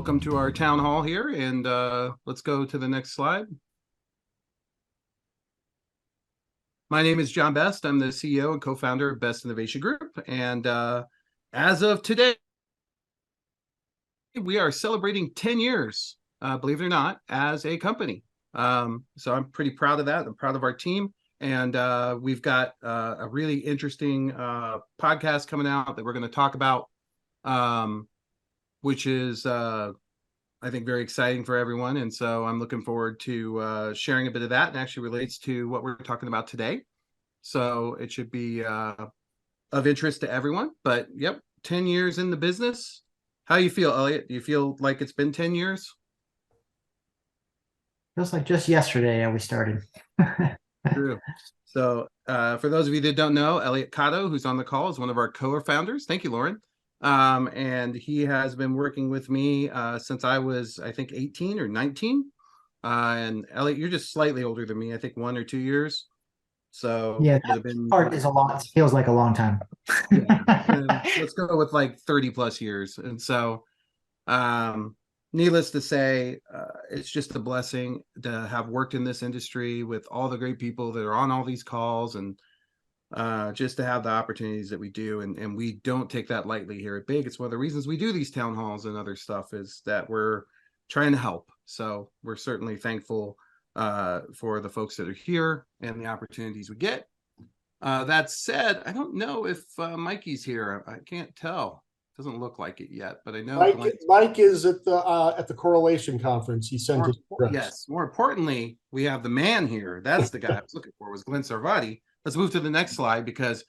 welcome to our town hall here, and let's go to the next slide. My name is John Best. I'm the CEO and co-founder of Best Innovation Group, and as of today, we are celebrating 10 years, believe it or not, as a company. So I'm pretty proud of that. I'm proud of our team, and we've got a really interesting podcast coming out that we're going to talk about, which is I think very exciting for everyone. And so I'm looking forward to sharing a bit of that, and actually relates to what we're talking about today. So it should be of interest to everyone. But yep, 10 years in the business. How do you feel, Elliot? Do you feel like it's been 10 years? Feels like just yesterday we started. True. So for those of you that don't know, Elliot Cotto, who's on the call, is one of our co-founders. Thank you, Lauren. And he has been working with me since I was, I think, 18 or 19. And Elliot, you're just slightly older than me, I think 1 or 2 years. So Yeah, would have that been, part is a lot. Feels like a long time. let's go with like 30 plus years. And so needless to say, it's just a blessing to have worked in this industry with all the great people that are on all these calls, and just to have the opportunities that we do. And we don't take that lightly here at Big. It's one of the reasons we do these town halls and other stuff, is that we're trying to help. So we're certainly thankful for the folks that are here and the opportunities we get. That said, I don't know if Mikey's here. I can't tell. Doesn't look like it yet, but I know Mike is at the Correlation Conference. He sent his address. Yes, more importantly, we have the man here. That's the guy I was looking for, was Glenn Sarvati. Let's move to the next slide, because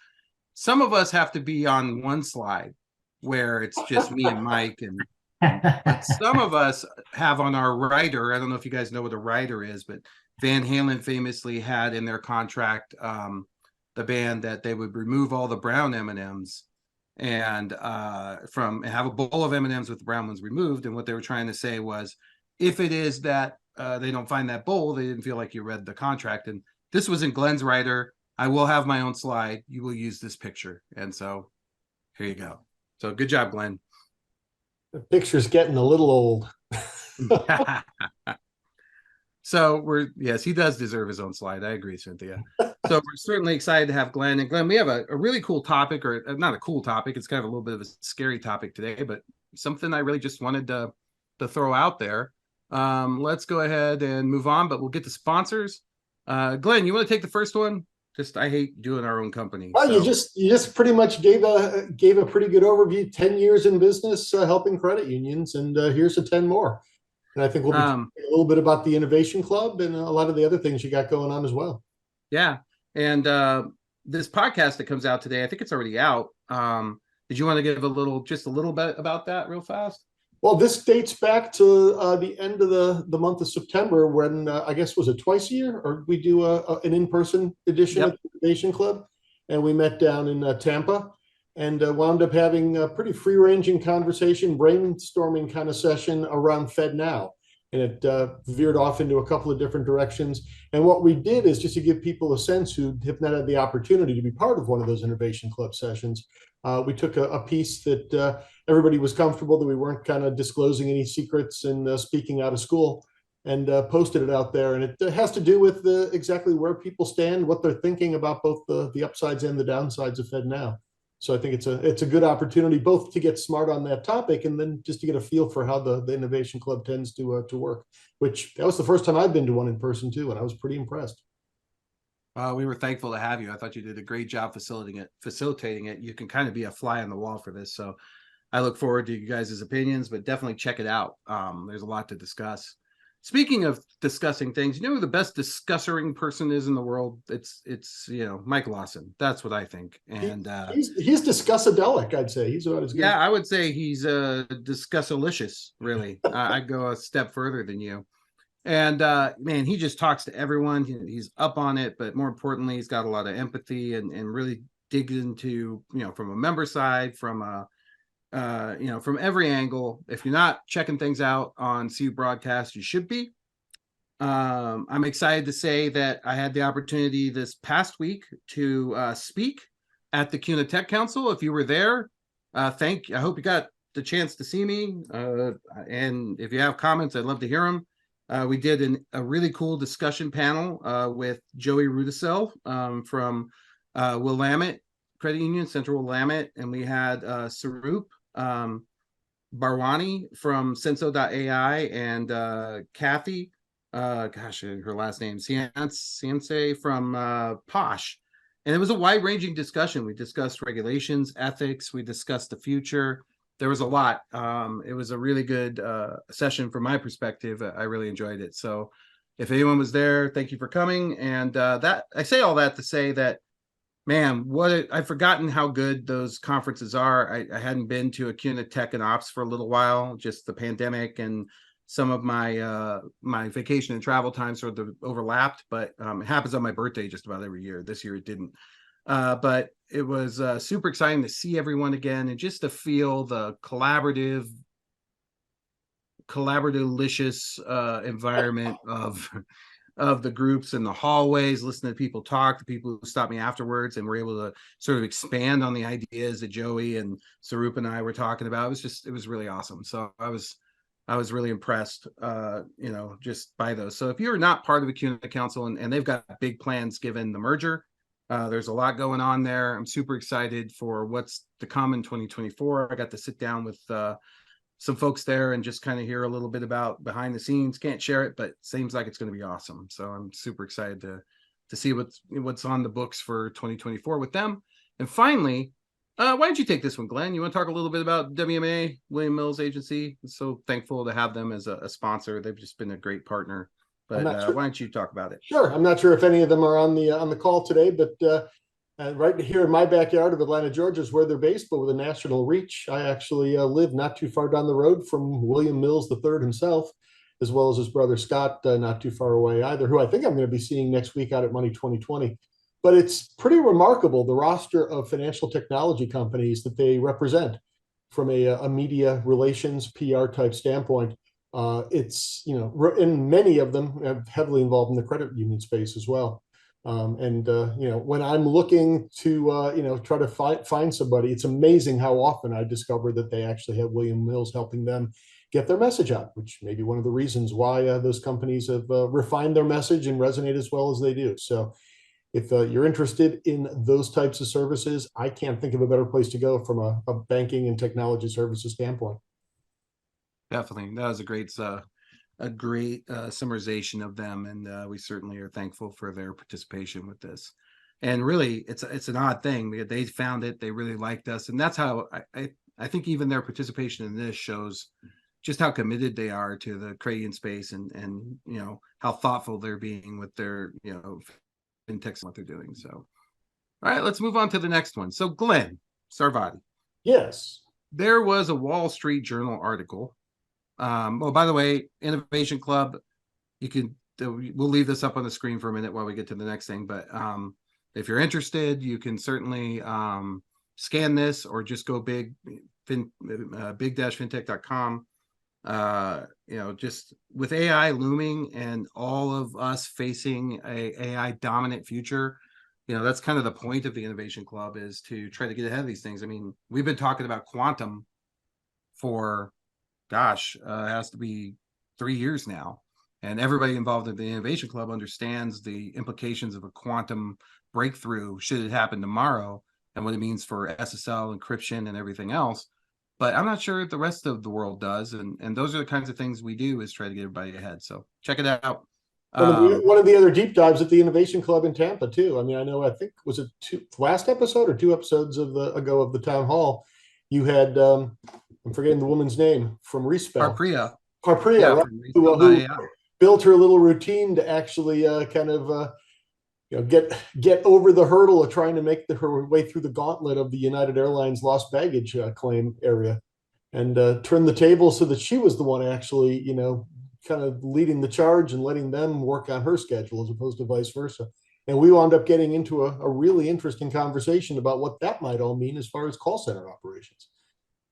some of us have to be on one slide where it's just me and Mike, and but some of us have on our writer. I don't know if you guys know what a writer is, but Van Halen famously had in their contract, the band, that they would remove all the brown M&Ms and have a bowl of M&Ms with the brown ones removed. And what they were trying to say was, if it is that they don't find that bowl, they didn't feel like you read the contract. And this was in Glenn's writer. I will have my own slide. You will use this picture. And so here you go. So good job, Glenn. The picture's getting a little old. So yes, he does deserve his own slide. I agree, Cynthia. So we're certainly excited to have Glenn. And Glenn, we have a really cool topic, or not a cool topic. It's kind of a little bit of a scary topic today, but something I really just wanted to throw out there. Let's go ahead and move on, but we'll get to sponsors. Glenn, you want to take the first one? I hate doing our own company. Well, so. you just pretty much gave a pretty good overview. 10 years in business, helping credit unions, and here's 10 more. And I think we'll be talking a little bit about the Innovation Club and a lot of the other things you got going on as well. Yeah. And this podcast that comes out today, I think it's already out. Did you want to give just a little bit about that real fast? Well, this dates back to the end of the month of September, when I guess, was it twice a year, or we do an in-person edition of the Innovation Club, and we met down in Tampa, and wound up having a pretty free-ranging conversation, brainstorming kind of session around FedNow. And it veered off into a couple of different directions. And what we did is, just to give people a sense who have not had the opportunity to be part of one of those Innovation Club sessions, we took a piece that everybody was comfortable, that we weren't kind of disclosing any secrets and speaking out of school, and posted it out there. And it has to do with exactly where people stand, what they're thinking about both the upsides and the downsides of FedNow. So I think it's a good opportunity both to get smart on that topic, and then just to get a feel for how the Innovation Club tends to work, which that was the first time I've been to one in person too, and I was pretty impressed. We were thankful to have you. I thought you did a great job facilitating it. You can kind of be a fly on the wall for this. So I look forward to you guys' opinions, but definitely check it out. There's a lot to discuss. Speaking of discussing things, you know who the best discussing person is in the world? It's Mike Lawson. That's what I think. And he's discussadelic, I'd say. He's about as good. Yeah, I would say he's discussalicious, really. I'd go a step further than you. And man, he just talks to everyone. He's up on it, but more importantly, he's got a lot of empathy and really digs into, from a member side, from from every angle. If you're not checking things out on CU Broadcast, you should be. I'm excited to say that I had the opportunity this past week to speak at the CUNA Tech Council. If you were there, I hope you got the chance to see me, and if you have comments, I'd love to hear them. We did a really cool discussion panel with Joey Rudisell from Willamette Credit Union, Central Willamette, and we had Sarup Barwani from Senso.ai and Kathy, her last name, Ciance from Posh. And it was a wide-ranging discussion. We discussed regulations, ethics, we discussed the future. There was a lot. It was a really good session from my perspective. I really enjoyed it. So if anyone was there, thank you for coming. And that I say all that to say that, man, I've forgotten how good those conferences are. I hadn't been to a CUNA Tech and Ops for a little while, just the pandemic and some of my my vacation and travel time sort of overlapped, but it happens on my birthday just about every year. This year it didn't. But it was super exciting to see everyone again and just to feel the collaborative-licious environment of the groups in the hallways, listen to people talk, the people who stopped me afterwards and were able to sort of expand on the ideas that Joey and Sarup and I were talking about. It was really awesome. So I was really impressed, just by those. So if you're not part of the CUNA Council and they've got big plans given the merger, there's a lot going on there. I'm super excited for what's to come in 2024. I got to sit down with some folks there and just kind of hear a little bit about behind the scenes. Can't share it, but seems like it's going to be awesome. So I'm super excited to see what's on the books for 2024 with them. And finally, why don't you take this one, Glenn? You want to talk a little bit about WMA, William Mills Agency? I'm so thankful to have them as a sponsor. They've just been a great partner. But why don't you talk about it? Sure. I'm not sure if any of them are on the call today, but right here in my backyard of Atlanta, Georgia is where they're based, but with a national reach. I actually live not too far down the road from William Mills III himself, as well as his brother Scott, not too far away either, who I think I'm going to be seeing next week out at Money 2020. But it's pretty remarkable, the roster of financial technology companies that they represent from a media relations PR type standpoint. It's, and many of them are heavily involved in the credit union space as well. When I'm looking to, try to find somebody, it's amazing how often I discover that they actually have William Mills helping them get their message out, which may be one of the reasons why those companies have refined their message and resonate as well as they do. So if you're interested in those types of services, I can't think of a better place to go from a banking and technology services standpoint. Definitely. That was a great summarization of them. And we certainly are thankful for their participation with this. And really, it's an odd thing because they found it. They really liked us. And that's how I think even their participation in this shows just how committed they are to the credit union space and how thoughtful they're being with their, fintechs and what they're doing. So, all right, let's move on to the next one. So Glenn Sarvadi. Yes. There was a Wall Street Journal article. By the way, Innovation Club, we'll leave this up on the screen for a minute while we get to the next thing. But if you're interested, you can certainly scan this or just go big-fintech.com. Just with AI looming and all of us facing a AI dominant future, that's kind of the point of the Innovation Club, is to try to get ahead of these things. I mean, we've been talking about quantum for it has to be 3 years now. And everybody involved in the Innovation Club understands the implications of a quantum breakthrough should it happen tomorrow and what it means for SSL encryption and everything else. But I'm not sure the rest of the world does. And those are the kinds of things we do, is try to get everybody ahead. So check it out. One of the other deep dives at the Innovation Club in Tampa too. I mean, I think was it last episode or 2 episodes ago of the town hall, you had I'm forgetting the woman's name from Respel. Harpriya, yeah, right? Who built her little routine to actually get over the hurdle of trying to make her way through the gauntlet of the United Airlines lost baggage claim area, and turn the table so that she was the one actually, kind of leading the charge and letting them work on her schedule as opposed to vice versa. And we wound up getting into a really interesting conversation about what that might all mean as far as call center operations,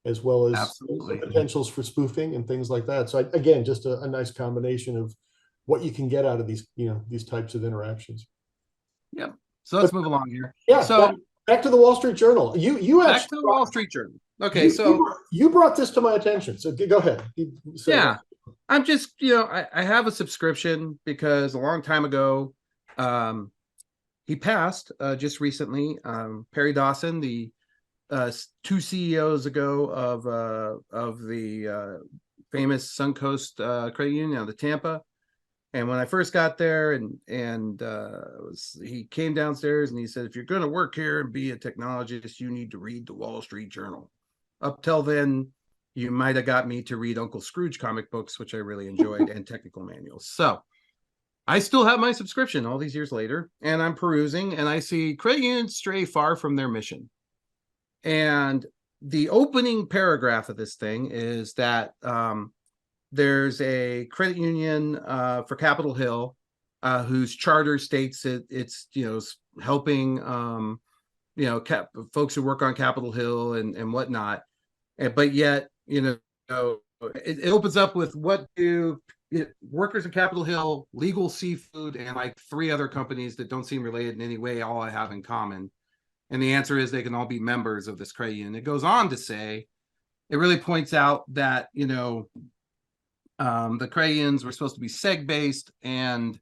as well as the potentials for spoofing and things like that. So again, just a nice combination of what you can get out of these, these types of interactions. Yeah. So let's move along here. Yeah. So back to the Wall Street Journal. You back actually to the Wall Street Journal. Okay, so you brought this to my attention, so go ahead. yeah, I'm just, I have a subscription because a long time ago, he passed just recently. Perry Dawson, the two CEOs ago of the famous Suncoast Credit Union, the Tampa. And when I first got there, he came downstairs and he said, "If you're going to work here and be a technologist, you need to read the Wall Street Journal." Up till then, you might have got me to read Uncle Scrooge comic books, which I really enjoyed, and technical manuals. So I still have my subscription all these years later, and I'm perusing, and I see credit unions stray far from their mission. And the opening paragraph of this thing is that there's a credit union for Capitol Hill whose charter states it's helping folks who work on Capitol Hill and whatnot, but yet it opens up with what do workers in Capitol Hill, Legal Seafood, and like 3 other companies that don't seem related in any way all have in common. And the answer is they can all be members of this credit union. It goes on to say, it really points out that the credit unions were supposed to be seg-based, and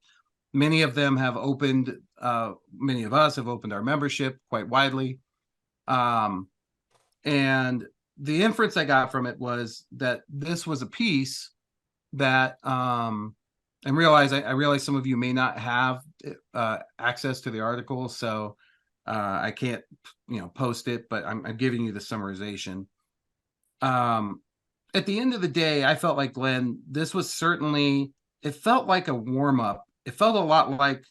many of them have opened, many of us have opened our membership quite widely. And the inference I got from it was that this was a piece that, and I realize some of you may not have access to the article, so I can't, post it, but I'm giving you the summarization. At the end of the day, I felt like, Glenn, this was certainly, it felt like a warm-up. It felt a lot like,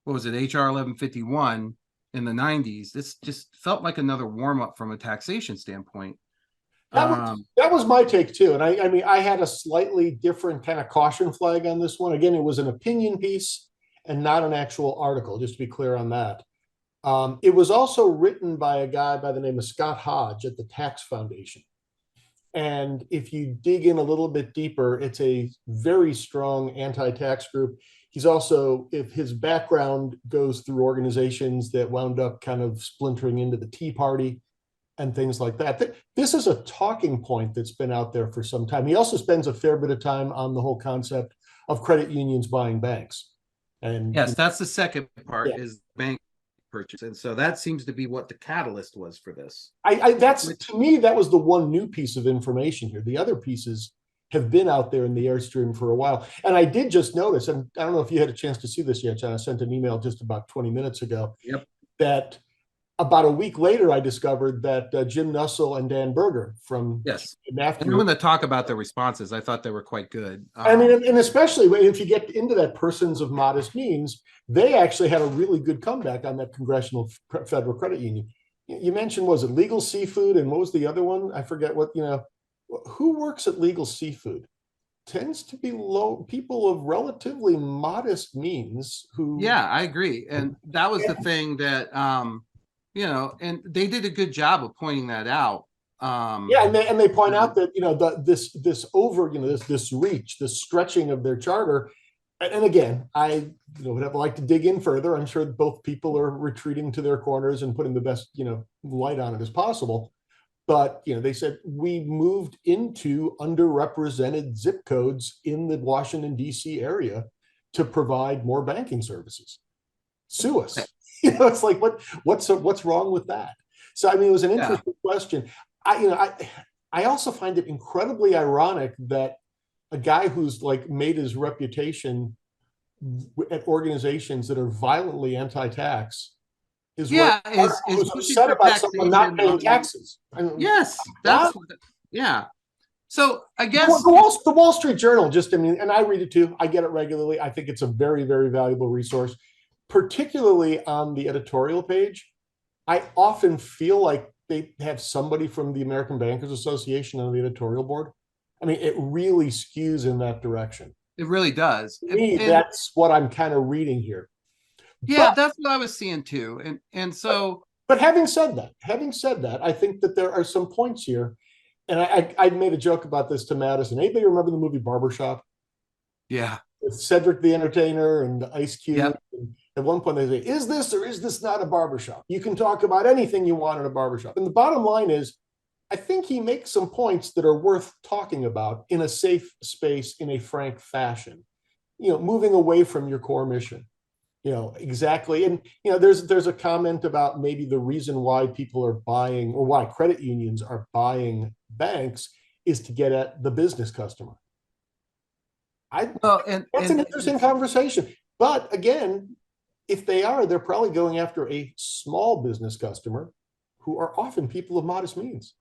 what was it, HR 1151 in the 90s. This just felt like another warm-up from a taxation standpoint. That was my take too. And I mean, I had a slightly different kind of caution flag on this one. Again, it was an opinion piece and not an actual article, just to be clear on that. It was also written by a guy by the name of Scott Hodge at the Tax Foundation. And if you dig in a little bit deeper, it's a very strong anti-tax group. He's also, if his background goes through organizations that wound up kind of splintering into the Tea Party and things like that. This is a talking point that's been out there for some time. He also spends a fair bit of time on the whole concept of credit unions buying banks. And yes, that's the second part, yeah. is bank purchase, and so that seems to be what the catalyst was for this. To me, that was the one new piece of information here. The other pieces have been out there in the Airstream for a while. And I did just notice, and I don't know if you had a chance to see this yet, John, I sent an email just about 20 minutes ago. Yep. That about a week later, I discovered that Jim Nussle and Dan Berger from Yes, NAF, and I'm going to talk about the responses. I thought they were quite good. I mean, and especially if you get into that persons of modest means, they actually had a really good comeback on that Congressional Federal Credit Union. You mentioned, was it Legal Seafood, and what was the other one? I forget what, who works at Legal Seafood? Tends to be low people of relatively modest means who. Yeah, I agree. And that was the thing that, and they did a good job of pointing that out. Yeah, and they point out that this reach, this stretching of their charter, and again, I would like to dig in further. I'm sure both people are retreating to their corners and putting the best light on it as possible. But they said we moved into underrepresented zip codes in the Washington D.C. area to provide more banking services. Sue us. It's like what's wrong with that? So I mean, it was an interesting question. I also find it incredibly ironic that a guy who's made his reputation at organizations that are violently anti-tax is upset about someone not paying taxes. Yes, that's yeah. So I guess the Wall Street Journal and I read it too. I get it regularly. I think it's a very, very valuable resource, particularly on the editorial page. I often feel like they have somebody from the American Bankers Association on the editorial board. I mean, it really skews in that direction. It really does. To me, that's what I'm kind of reading here. Yeah, that's what I was seeing too. And so, but having said that, I think that there are some points here. And I made a joke about this to Madison. Anybody remember the movie Barbershop? Yeah. With Cedric the Entertainer and Ice Cube. Yep. And at one point they say, is this or is this not a barbershop? You can talk about anything you want in a barbershop. And the bottom line is, I think he makes some points that are worth talking about in a safe space, in a frank fashion. Moving away from your core mission. Exactly. And there's a comment about maybe the reason why people are buying, or why credit unions are buying banks, is to get at the business customer. Well, That's an interesting conversation. But again, if they are, they're probably going after a small business customer who are often people of modest means.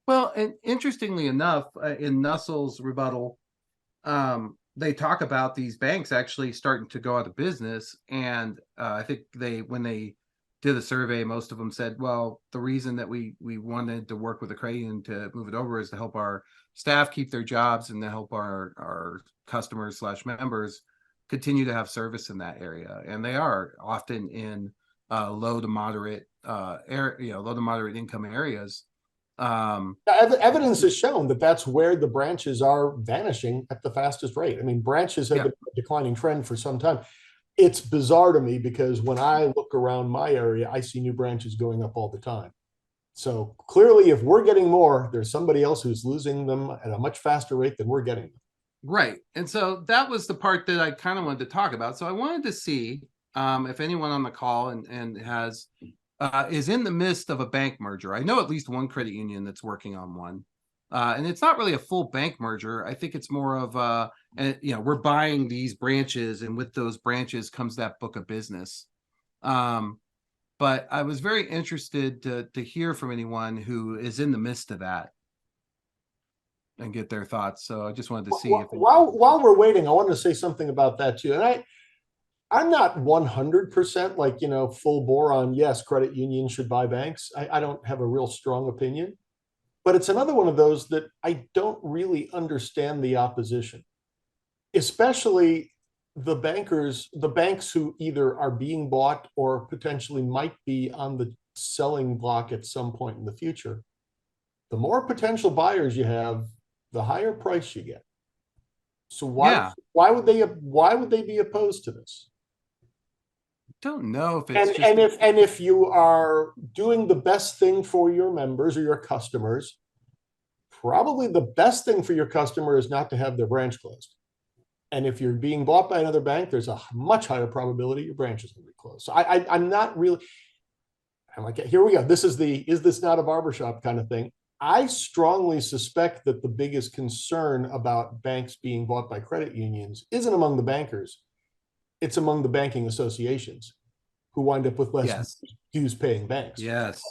Well, and interestingly enough, in Nussel's rebuttal, they talk about these banks actually starting to go out of business. And I think when they did the survey, most of them said, well, the reason that we wanted to work with the credit union to move it over is to help our staff keep their jobs and to help our customers / members continue to have service in that area. And they are often in low to moderate low to moderate income areas. Evidence has shown that that's where the branches are vanishing at the fastest rate. I mean, branches have been a declining trend for some time. It's bizarre to me because when I look around my area, I see new branches going up all the time. So clearly, if we're getting more, there's somebody else who's losing them at a much faster rate than we're getting them. Right. And so that was the part that I kind of wanted to talk about. So I wanted to see if anyone on the call and has is in the midst of a bank merger. I know at least one credit union that's working on one. And it's not really a full bank merger. I think it's more of we're buying these branches, and with those branches comes that book of business. But I was very interested to hear from anyone who is in the midst of that and get their thoughts. So I just wanted to see. While we're waiting, I wanted to say something about that too. And I'm not 100% like, full bore on, yes, credit unions should buy banks. I don't have a real strong opinion, but it's another one of those that I don't really understand the opposition, especially the banks who either are being bought or potentially might be on the selling block at some point in the future. The more potential buyers you have, the higher price you get. So why would they be opposed to this? Don't know if it's if you are doing the best thing for your members or your customers, probably the best thing for your customer is not to have their branch closed. And if you're being bought by another bank, there's a much higher probability your branch is going to be closed. So I'm not really. I'm like, here we go. This is this not a barbershop kind of thing? I strongly suspect that the biggest concern about banks being bought by credit unions isn't among the bankers. It's among the banking associations who wind up with less dues paying banks. Yes,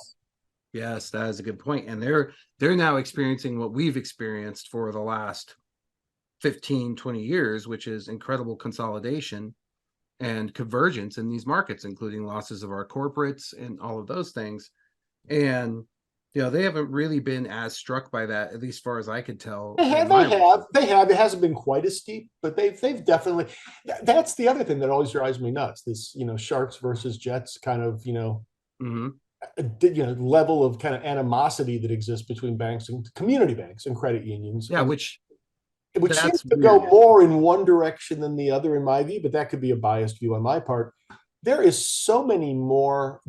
that is a good point. And they're now experiencing what we've experienced for the last 15, 20 years, which is incredible consolidation and convergence in these markets, including losses of our corporates and all of those things. And they haven't really been as struck by that, at least as far as I could tell. They have. It hasn't been quite as steep, but they've definitely. That's the other thing that always drives me nuts. This Sharks versus Jets kind of level of kind of animosity that exists between banks and community banks and credit unions. Yeah, which seems to go more in one direction than the other, in my view. But that could be a biased view on my part. There are so many more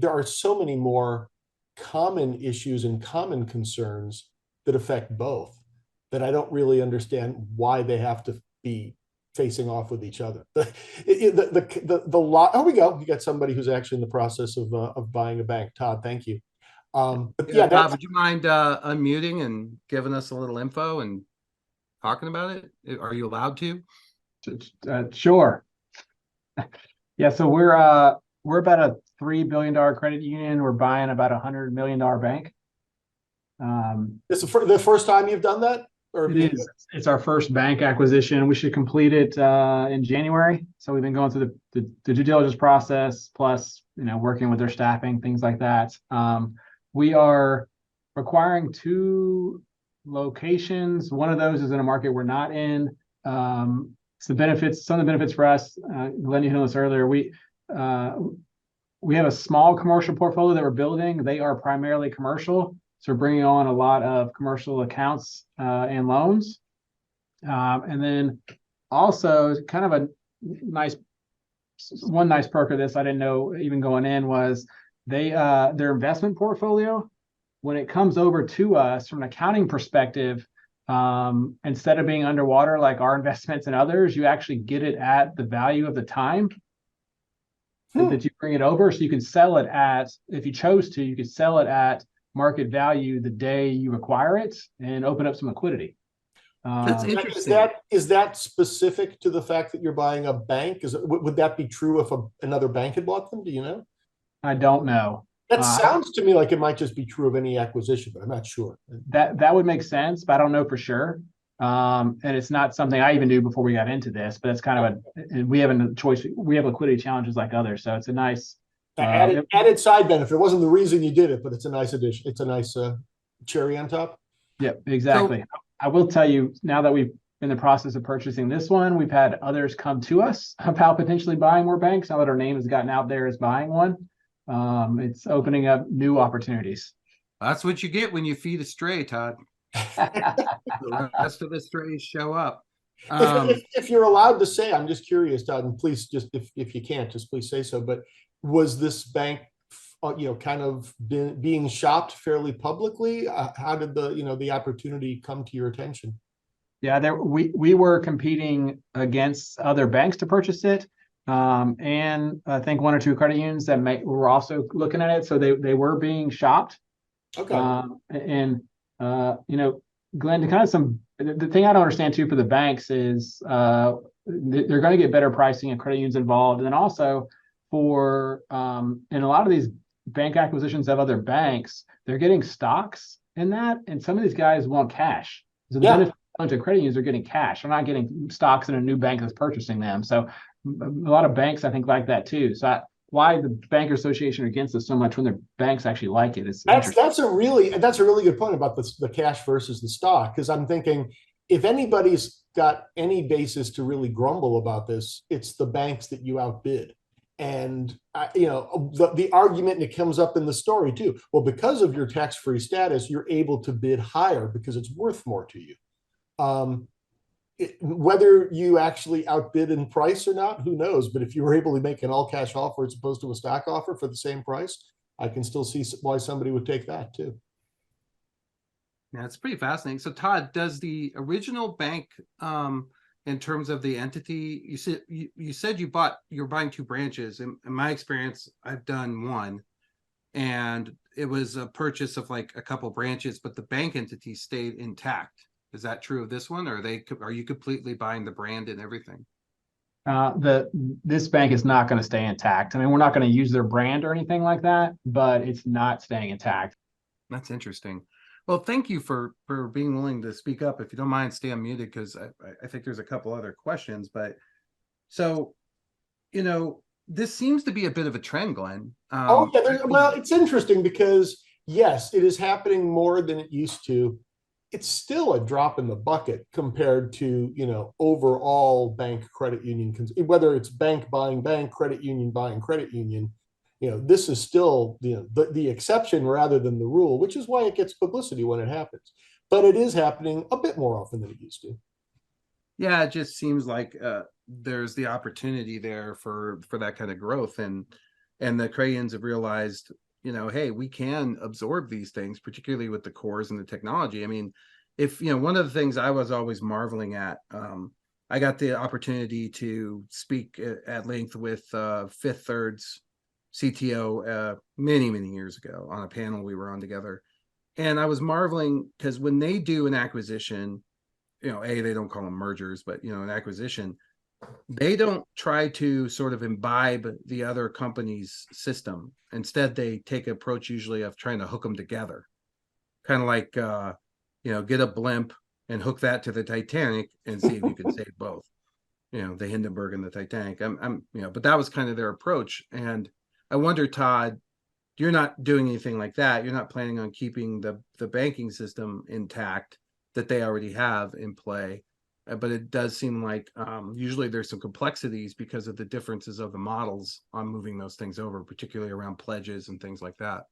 common issues and common concerns that affect both that I don't really understand why they have to be facing off with each other. Oh, we go. We got somebody who's actually in the process of buying a bank. Todd, thank you. Todd, would you mind unmuting and giving us a little info and talking about it? Are you allowed to? Sure. Yeah, so we're about a $3 billion credit union. We're buying about $100 million bank. It's the first time you've done that? Or it is. It's our first bank acquisition. We should complete it in January. So we've been going through the due diligence process, plus working with their staffing, things like that. We are acquiring 2 locations. One of those is in a market we're not in. Some of the benefits for us. Glenn, you hit on this earlier. We have a small commercial portfolio that we're building. They are primarily commercial. So we're bringing on a lot of commercial accounts and loans. And then also kind of one nice perk of this I didn't know even going in was their investment portfolio when it comes over to us from an accounting perspective, instead of being underwater like our investments and others, you actually get it at the value of the time that you bring it over. So you can sell it at, if you chose to, you could sell it at market value the day you acquire it and open up some liquidity. That's Is interesting. is that specific to the fact that you're buying a bank? Would that be true if another bank had bought them? Do you know? I don't know. That sounds to me like it might just be true of any acquisition, but I'm not sure. That would make sense, but I don't know for sure. And it's not something I even knew before we got into this, but it's kind of and we have a choice. We have liquidity challenges like others, so it's a nice Added side benefit. It wasn't the reason you did it, but it's a nice addition. It's a nice cherry on top. Yep, exactly. So, I will tell you, now that we've in the process of purchasing this one, we've had others come to us about potentially buying more banks. Now that our name has gotten out there as buying one, it's opening up new opportunities. That's what you get when you feed a stray, Todd. The rest of the strays show up. If you're allowed to say, I'm just curious, Todd, and please just if you can't, just please say so. But was this bank, kind of being shopped fairly publicly? How did the opportunity come to your attention? Yeah, we were competing against other banks to purchase it, and I think one or two credit unions that were also looking at it, so they were being shopped. Okay. Glenn, the thing I don't understand too for the banks is they're going to get better pricing and credit unions involved, and then also for in a lot of these bank acquisitions of other banks, they're getting stocks in that, and some of these guys want cash. So the benefit to credit unions are getting cash. They're not getting stocks in a new bank that's purchasing them. So a lot of banks, I think, like that too. So why the Banker Association are against it so much when their banks actually like it? That's a really good point about the cash versus the stock, because I'm thinking if anybody's got any basis to really grumble about this, it's the banks that you outbid. And the argument, and it comes up in the story too. Well, because of your tax-free status, you're able to bid higher because it's worth more to you. Whether you actually outbid in price or not, who knows? But if you were able to make an all-cash offer as opposed to a stock offer for the same price, I can still see why somebody would take that too. Yeah, it's pretty fascinating. So, Todd, does the original bank, in terms of the entity, you said you're buying two branches. In my experience, I've done one, and it was a purchase of like a couple branches, but the bank entity stayed intact. Is that true of this one, or are you completely buying the brand and everything? This bank is not going to stay intact. I mean, we're not going to use their brand or anything like that, but it's not staying intact. That's interesting. Well, thank you for being willing to speak up. If you don't mind, stay unmuted, because I think there's a couple other questions. But so, this seems to be a bit of a trend, Glenn. Well, it's interesting because yes, it is happening more than it used to. It's still a drop in the bucket compared to overall bank credit union, whether it's bank buying bank, credit union buying credit union. This is still the exception rather than the rule, which is why it gets publicity when it happens. But it is happening a bit more often than it used to. Yeah, it just seems like there's the opportunity there for that kind of growth, and the credit unions have realized, hey, we can absorb these things, particularly with the cores and the technology. I mean, if one of the things I was always marveling at, I got the opportunity to speak at length with Fifth Third's CTO many years ago on a panel we were on together, and I was marveling because when they do an acquisition, they don't call them mergers, but an acquisition, they don't try to sort of imbibe the other company's system. Instead, they take an approach usually of trying to hook them together, kind of like get a blimp and hook that to the Titanic and see if you can save both, the Hindenburg and the Titanic. But that was kind of their approach. And I wonder, Todd, you're not doing anything like that. You're not planning on keeping the banking system intact that they already have in play. But it does seem like usually there's some complexities because of the differences of the models on moving those things over, particularly around pledges and things like that.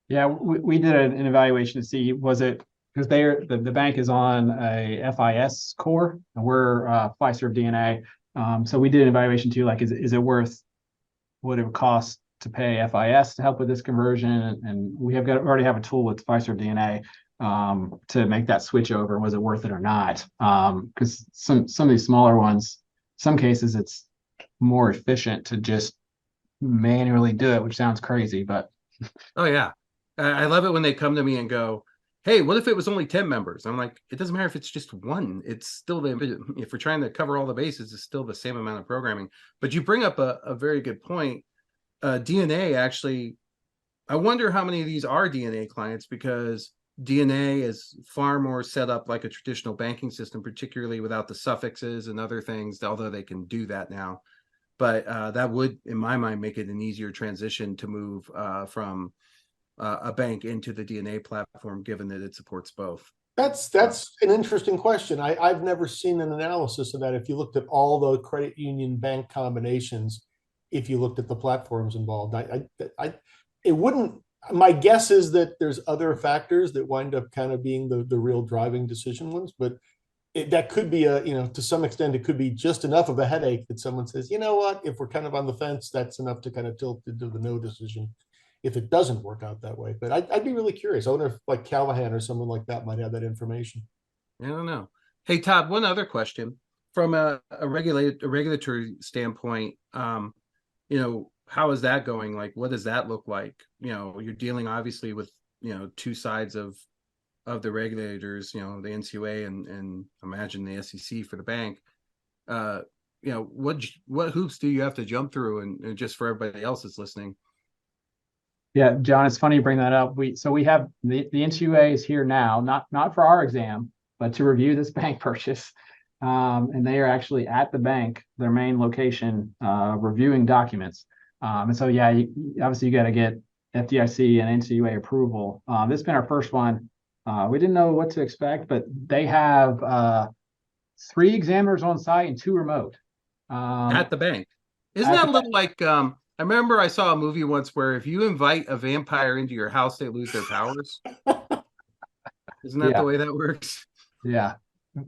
Yeah, we did an evaluation to see, was it because the bank is on a FIS core and we're Fiserv DNA. So we did an evaluation too, like is it worth what it would cost to pay FIS to help with this conversion, and we already have a tool with Fiserv DNA to make that switch over. Was it worth it or not? Because some of these smaller ones, some cases it's more efficient to just manually do it, which sounds crazy, but Oh yeah. I love it when they come to me and go, hey, what if it was only 10 members? I'm like, it doesn't matter if it's just one. It's still if we're trying to cover all the bases, it's still the same amount of programming. But you bring up a very good point. DNA actually, I wonder how many of these are DNA clients, because DNA is far more set up like a traditional banking system, particularly without the suffixes and other things, although they can do that now. But that would, in my mind, make it an easier transition to move from a bank into the DNA platform, given that it supports both. That's an interesting question. I've never seen an analysis of that. If you looked at all the credit union bank combinations, if you looked at the platforms involved, it wouldn't. My guess is that there's other factors that wind up kind of being the real driving decision ones, but that could be to some extent, it could be just enough of a headache that someone says, you know what, if we're kind of on the fence, that's enough to kind of tilt into the no decision if it doesn't work out that way. But I'd be really curious. I wonder if like Callahan or someone like that might have that information. I don't know. Hey, Todd, one other question from a regulatory standpoint. How is that going? Like, what does that look like? You're dealing obviously with, two sides of the regulators, the NCUA and imagine the SEC for the bank. What hoops do you have to jump through, and just for everybody else that's listening? Yeah, John, it's funny you bring that up. We have the NCUA is here now, not for our exam, but to review this bank purchase. And they are actually at the bank, their main location, reviewing documents. And so, yeah, obviously you got to get FDIC and NCUA approval. This has been our first one. We didn't know what to expect, but they have 3 examiners on site and 2 remote. At the bank. Isn't that a little like, I remember I saw a movie once where if you invite a vampire into your house, they lose their powers. Isn't that the way that works? Yeah,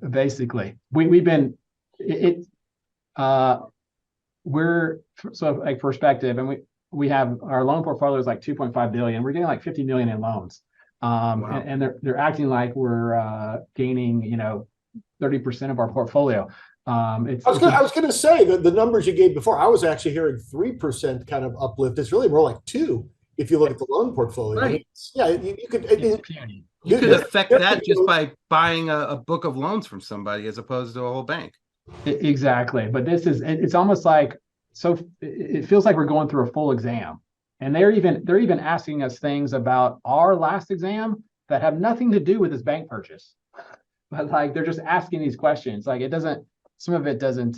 basically. We've been, we're, so like perspective, and we have our loan portfolio is like 2.5 billion. We're getting like 50 million in loans. Wow. And they're acting like we're gaining, 30% of our portfolio. I was going to say that the numbers you gave before, I was actually hearing 3% kind of uplift. It's really more like 2 if you look at the loan portfolio. Right. I mean, you could. You could affect that just by buying a book of loans from somebody as opposed to a whole bank. Exactly. But it's almost like, so it feels like we're going through a full exam, and they're even asking us things about our last exam that have nothing to do with this bank purchase. But like, they're just asking these questions. Like some of it doesn't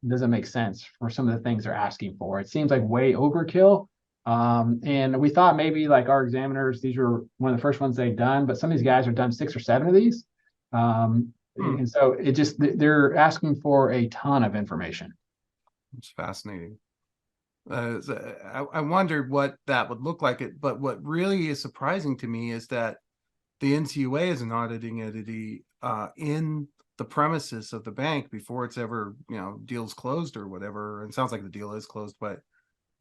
make sense for some of the things they're asking for. It seems like way overkill. And we thought maybe like our examiners, these were one of the first ones they'd done, but some of these guys have done 6 or 7 of these. And so they're asking for a ton of information. It's fascinating. I wondered what that would look like. But what really is surprising to me is that the NCUA is an auditing entity in the premises of the bank before it's ever, deal's closed or whatever. And it sounds like the deal is closed, but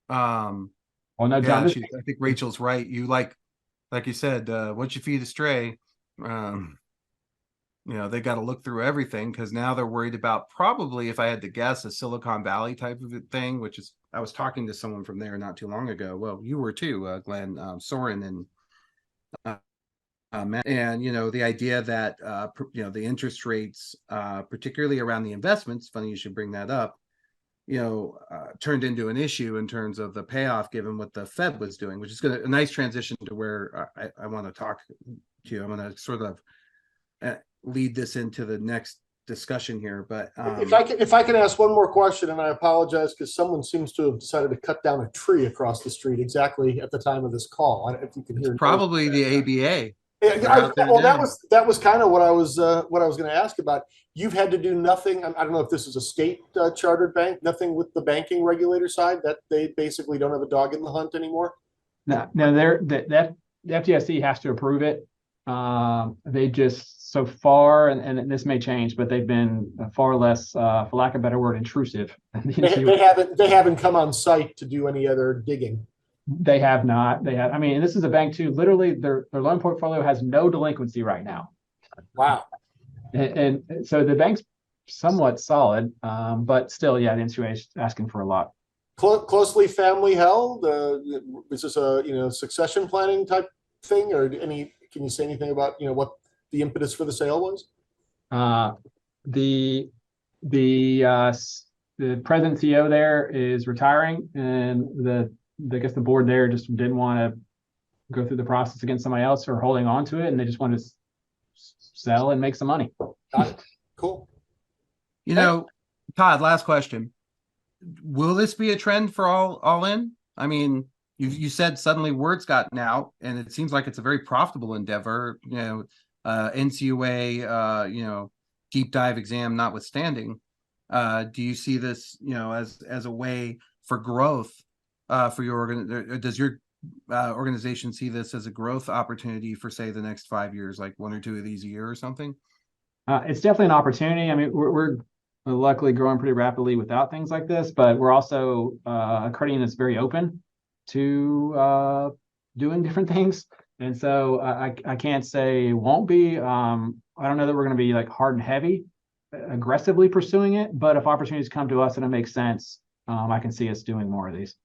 well, no, John, I think Rachel's right. You like you said, once you feed a stray, they got to look through everything, because now they're worried about, probably, if I had to guess, a Silicon Valley type of thing, which is, I was talking to someone from there not too long ago. Well, you were too, Glenn, Soren and Matt. And, the idea that, the interest rates, particularly around the investments, funny you should bring that up, turned into an issue in terms of the payoff, given what the Fed was doing, which is a nice transition to where I want to talk to you. I'm going to sort of lead this into the next discussion here, but if I can ask one more question, and I apologize because someone seems to have decided to cut down a tree across the street exactly at the time of this call. I don't know if you can hear. Probably the ABA. Well, that was kind of what I was going to ask about. You've had to do nothing. I don't know if this is a state chartered bank. Nothing with the banking regulator side, that they basically don't have a dog in the hunt anymore. No, the FDIC has to approve it. They just, so far, and this may change, but they've been far less, for lack of a better word, intrusive. They haven't come on site to do any other digging. They have not. They have. I mean, and this is a bank too. Literally, their loan portfolio has no delinquency right now, Wow. and so the bank's somewhat solid. But still, yeah, the NCUA is asking for a lot. Closely family held? Is this a, succession planning type thing, or can you say anything about, what the impetus for the sale was? The the president CEO there is retiring, and I guess the board there just didn't want to go through the process against somebody else or holding on to it, and they just wanted to sell and make some money. Got it. Cool. Todd, last question. Will this be a trend for all in? I mean, you said suddenly word's gotten out, and it seems like it's a very profitable endeavor. NCUA, deep dive exam notwithstanding. Do you see this, as a way for growth for your organization? Does your organization see this as a growth opportunity for, say, the next 5 years, like 1 or 2 of these a year or something? It's definitely an opportunity. I mean, we're luckily growing pretty rapidly without things like this, but we're also a credit union that's very open to doing different things. And so I can't say it won't be. I don't know that we're going to be like hard and heavy, aggressively pursuing it, but if opportunities come to us and it makes sense, I can see us doing more of these.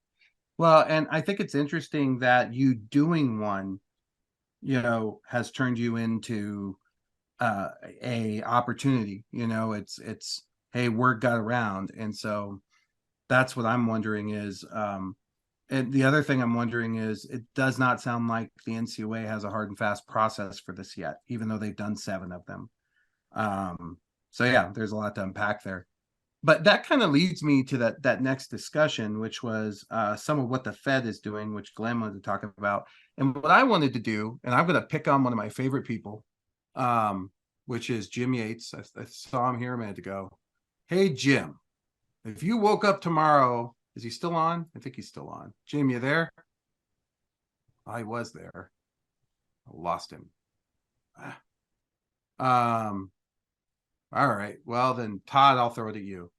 Well, and I think it's interesting that you doing one, has turned you into a opportunity. It's hey, word got around, and so that's what I'm wondering is. And the other thing I'm wondering is, it does not sound like the NCUA has a hard and fast process for this yet, even though they've done 7 of them. So yeah, there's a lot to unpack there. But that kind of leads me to that next discussion, which was some of what the Fed is doing, which Glenn wanted to talk about. And what I wanted to do, and I'm going to pick on one of my favorite people, which is Jim Yates. I saw him here a minute ago. Hey, Jim, if you woke up tomorrow, is he still on? I think he's still on. Jim, you there? I was there. I lost him. All right. Well, then, Todd, I'll throw it at you.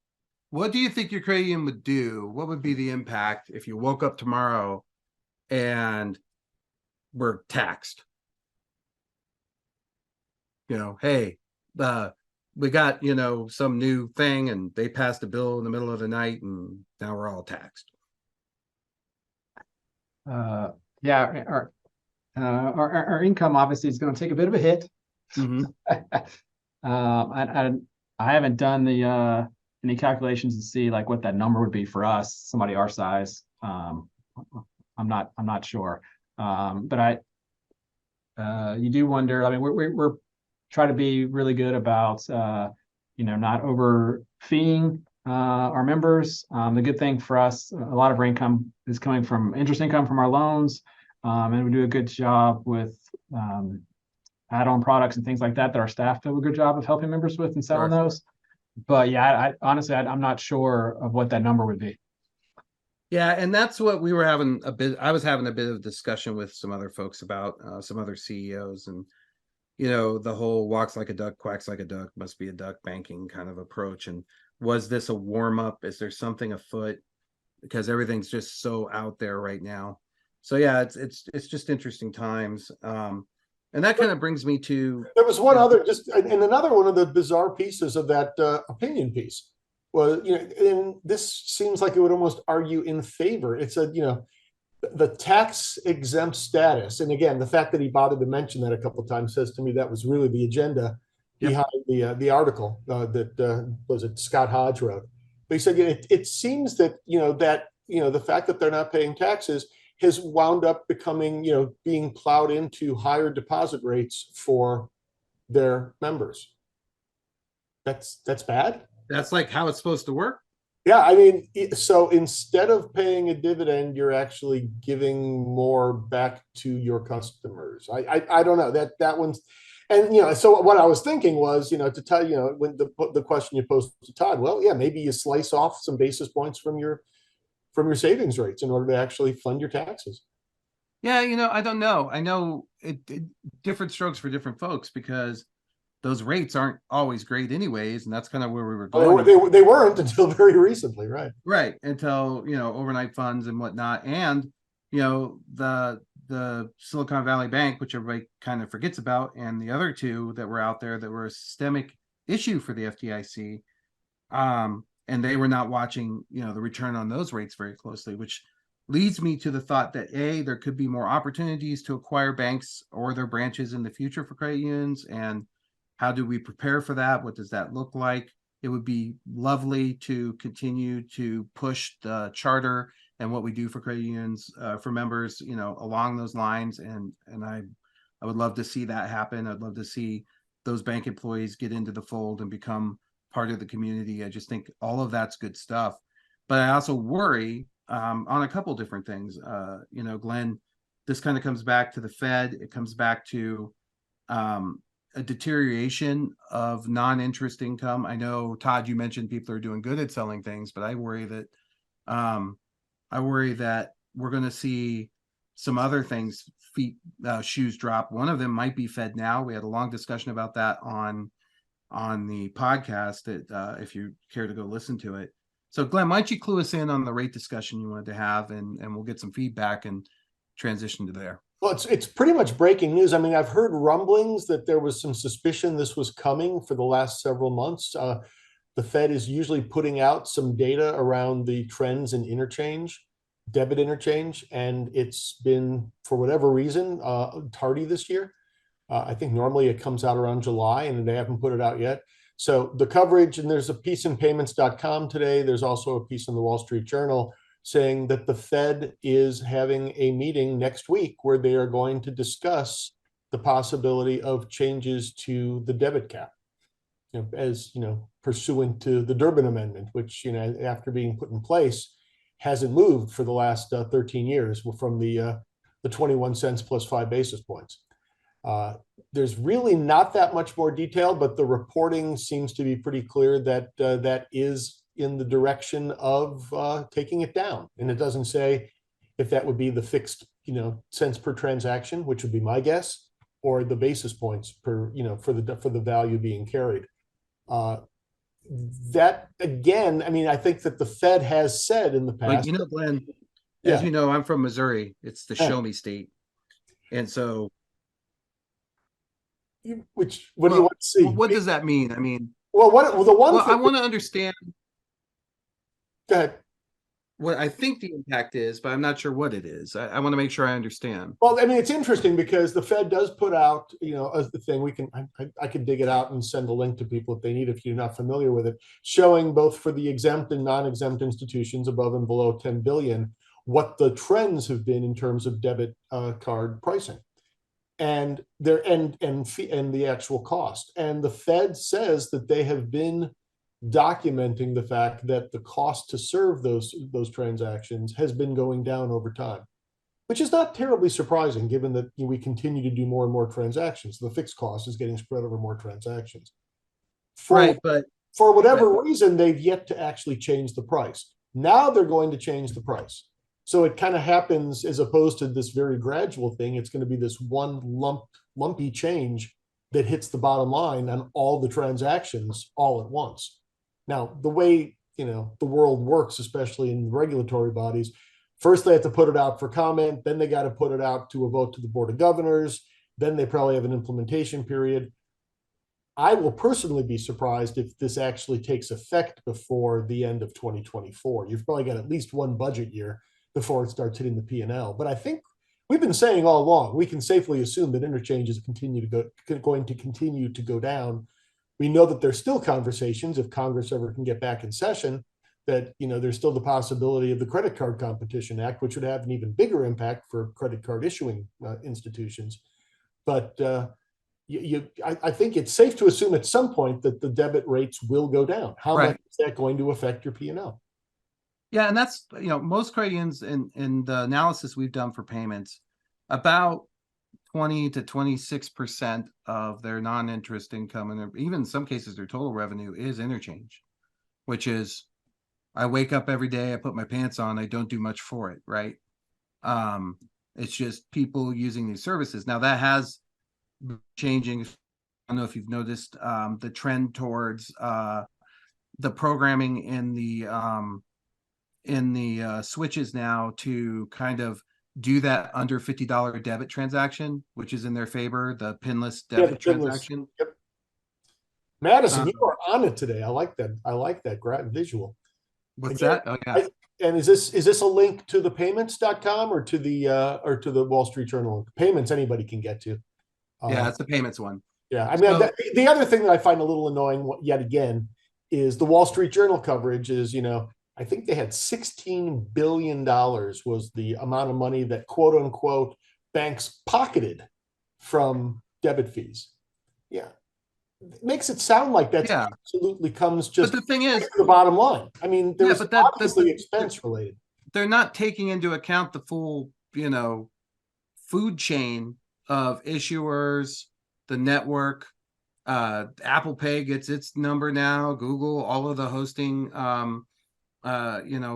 What do you think your credit union would do? What would be the impact if you woke up tomorrow and were taxed? Hey, we got, some new thing, and they passed a bill in the middle of the night, and now we're all taxed. Yeah, our income obviously is going to take a bit of a hit. Mm-hmm. I haven't done the any calculations to see like what that number would be for us, somebody our size. I'm not sure. But you do wonder. I mean, we're trying to be really good about not over feeing our members. The good thing for us, a lot of our income is coming from interest income from our loans, and we do a good job with add-on products and things like that our staff do a good job of helping members with and selling those. But yeah, honestly, I'm not sure of what that number would be. Yeah, and that's what we were having I was having a bit of discussion with some other folks about, some other CEOs, and the whole walks like a duck, quacks like a duck, must be a duck banking kind of approach. And was this a warm up? Is there something afoot? Because everything's just so out there right now. So yeah, it's just interesting times. And that kind of brings me to, there was one other, and another one of the bizarre pieces of that opinion piece was, and this seems like it would almost argue in favor. It said, the tax exempt status. And again, the fact that he bothered to mention that a couple of times says to me that was really the agenda behind the article that was it Scott Hodge wrote. But he said, it seems that, the fact that they're not paying taxes has wound up becoming, being plowed into higher deposit rates for their members. That's bad. That's like how it's supposed to work. Yeah, I mean, so instead of paying a dividend, you're actually giving more back to your customers. I don't know that one's, and so what I was thinking was, to tell when the question you posed to Todd, well, yeah, maybe you slice off some basis points from your savings rates in order to actually fund your taxes. Yeah, I don't know. I know it different strokes for different folks, because those rates aren't always great anyways, and that's kind of where we were going. They weren't until very recently, right? Right, until overnight funds and whatnot. And the Silicon Valley Bank, which everybody kind of forgets about, and the other two that were out there that were a systemic issue for the FDIC. And they were not watching, the return on those rates very closely, which leads me to the thought that there could be more opportunities to acquire banks or their branches in the future for credit unions. And how do we prepare for that? What does that look like? It would be lovely to continue to push the charter and what we do for credit unions for members, along those lines. And I would love to see that happen. I'd love to see those bank employees get into the fold and become part of the community. I just think all of that's good stuff. But I also worry on a couple different things. Glenn, this kind of comes back to the Fed. It comes back to a deterioration of non-interest income. I know, Todd, you mentioned people are doing good at selling things, but I worry that we're going to see some other things, shoes drop. One of them might be FedNow. We had a long discussion about that on the podcast that if you care to go listen to it. So Glenn, why don't you clue us in on the rate discussion you wanted to have, and we'll get some feedback and transition to there. Well, it's pretty much breaking news. I mean, I've heard rumblings that there was some suspicion this was coming for the last several months. The Fed is usually putting out some data around the trends in debit interchange, and it's been, for whatever reason, tardy this year. I think normally it comes out around July, and they haven't put it out yet. So the coverage, and there's a piece in payments.com today. There's also a piece in the Wall Street Journal saying that the Fed is having a meeting next week where they are going to discuss the possibility of changes to the debit cap, pursuant to the Durbin Amendment, which, after being put in place, hasn't moved for the last 13 years from the 21 cents plus 5 basis points. There's really not that much more detail, but the reporting seems to be pretty clear that that is in the direction of taking it down. And it doesn't say if that would be the fixed, cents per transaction, which would be my guess, or the basis points per, for the value being carried. That again, I mean, I think that the Fed has said in the past. Glenn, Yeah. as you know, I'm from Missouri. It's the Yeah. show me state. And so What do you want to see? What does that mean? I mean, I want to understand Go ahead. what I think the impact is, but I'm not sure what it is. I want to make sure I understand. Well, I mean, it's interesting because the Fed does put out, as the thing I could dig it out and send a link to people if they need, if you're not familiar with it, showing both for the exempt and non-exempt institutions above and below 10 billion, what the trends have been in terms of debit card pricing and the actual cost. And the Fed says that they have been documenting the fact that the cost to serve those transactions has been going down over time, which is not terribly surprising given that we continue to do more and more transactions. The fixed cost is getting spread over more transactions. But for whatever reason, they've yet to actually change the price. Now they're going to change the price. So it kind of happens, as opposed to this very gradual thing, it's going to be this one lumpy change that hits the bottom line on all the transactions all at once. Now, the way, the world works, especially in regulatory bodies, first they have to put it out for comment, then they got to put it out to a vote to the Board of Governors, then they probably have an implementation period. I will personally be surprised if this actually takes effect before the end of 2024. You've probably got at least one budget year before it starts hitting the P&L. But I think we've been saying all along, we can safely assume that interchange is going to continue to go down. We know that there's still conversations, if Congress ever can get back in session, that there's still the possibility of the Credit Card Competition Act, which would have an even bigger impact for credit card issuing institutions. But I think it's safe to assume at some point that the debit rates will go down. How much is that going to affect your P&L? Yeah, and that's, most credit unions in the analysis we've done for payments, about 20 to 26% of their non-interest income, and even in some cases their total revenue, is interchange, which is, I wake up every day, I put my pants on, I don't do much for it, right? It's just people using these services. Now that has changing. I don't know if you've noticed the trend towards the programming in the switches now to kind of do that under $50 debit transaction, which is in their favor, the pinless Yeah, debit the pinless. transaction. Yep. Madison, you Um, are on it today. I like that. I like that visual. What's Again, that? Oh yeah. And is this a link to the payments.com or to the Wall Street Journal? Payments anybody can get to. Yeah, it's the payments one. Yeah, I mean, So- the other thing that I find a little annoying yet again is the Wall Street Journal coverage is, I think they had $16 billion was the amount of money that quote unquote banks pocketed from debit fees. Yeah. It makes it sound like that Yeah. absolutely comes But just the thing is, to the bottom line. I mean, there's but that- obviously expense related. they're not taking into account the full, food chain of issuers, the network. Apple Pay gets its number now, Google, all of the hosting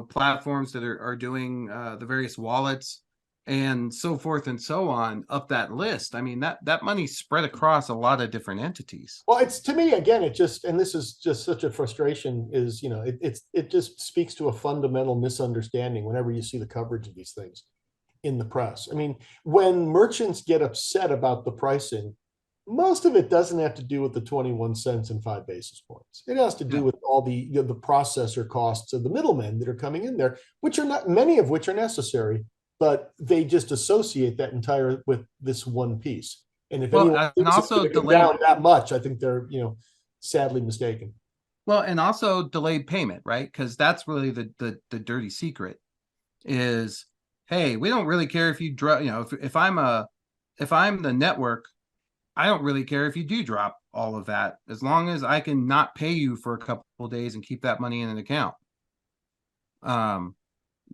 platforms that are doing the various wallets and so forth and so on up that list. I mean, that money's spread across a lot of different entities. Well, it's to me again, and this is just such a frustration is, it just speaks to a fundamental misunderstanding whenever you see the coverage of these things in the press. I mean, when merchants get upset about the pricing, most of it doesn't have to do with the 21 cents and 5 basis points. It has to do with all the processor costs of the middlemen that are coming in there, which are not many of which are necessary, but they just associate that entire with this one piece. And if anyone and thinks also it's gonna go delayed, down that much, I think they're sadly mistaken. well, and also delayed payment, right? Because that's really the dirty secret is, hey, we don't really care if you drop, if I'm the network, I don't really care if you do drop all of that, as long as I can not pay you for a couple of days and keep that money in an account.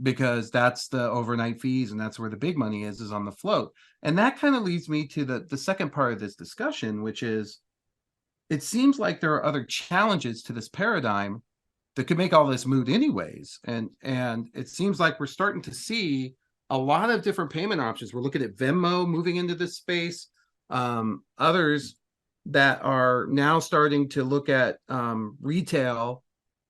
Because that's the overnight fees, and that's where the big money is on the float. And that kind of leads me to the second part of this discussion, which is, it seems like there are other challenges to this paradigm that could make all this moot anyways. And it seems like we're starting to see a lot of different payment options. We're looking at Venmo moving into this space. Others that are now starting to look at retail